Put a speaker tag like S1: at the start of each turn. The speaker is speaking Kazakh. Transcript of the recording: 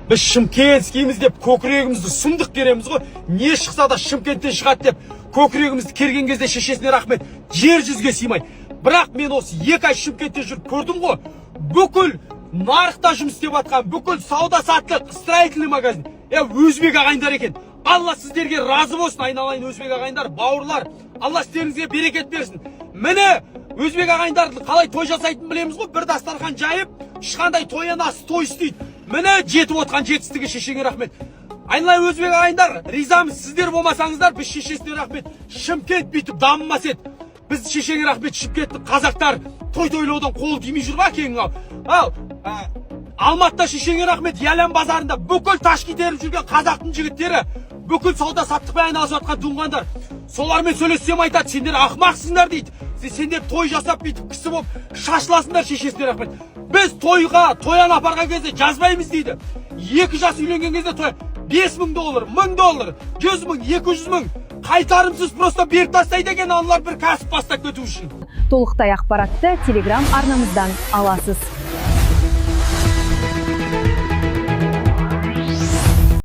S1: Біз шымкентскийміз деп көкірегімізді сұмдық кереміз ғой. Не шықса да Шымкенттен шығады деп көкірегімізді керген кезде шешесіне рахмет. Жер жүзге сыймай. Бірақ мен осы 2 ай Шымкентте жүріп көрдім ғой. Бүкіл нарықта жұмыс істеп жатқан, бүкіл сауда саттық, строительный магазин. Өзбек ағайындар екен. Алла сіздерге разы болсын, айналайын өзбек ағайындар, бауырлар. Алла сіздеріңізге берекет берсін. Міне өзбек ағайындарды қалай той жасайтын білеміз ғой. Бір дастархан жайып, ешқандай той анасы той істейді. Міне жетіп отқан жетістігі шешеңе рахмет. Айналайын өзбек ағайындар, ризамыз. Сіздер болмасаңыздар, біз шешесіне рахмет. Шымкент бүйтіп дамымас еді. Біз шешеңе рахмет. Шымкенттің қазақтар той тойлаудан қолы тимей жүр ма кең ал. Алматыда шешеңе рахмет. Ялан базарында бүкіл ташки теріп жүрген қазақтың жігіттері, бүкіл сауда саттықпен айналысып жатқан туғандар. Солармен сөйлессем айтады, сендер ақымақсыңдар дейді. Сендер той жасап бүйтіп кісі болып шашыласыңдар, шешесіне рахмет. Біз тойға, тоян апарған кезде жазбаймыз дейді. 2 жас үйленген кезде той $5,000, $1,000, 100 мың, 200 мың қайтарымсыз просто беріп тастайды екен, аналар бір кәсіп бастап кету үшін.
S2: Толықтай ақпаратты Telegram арнамыздан аласыз.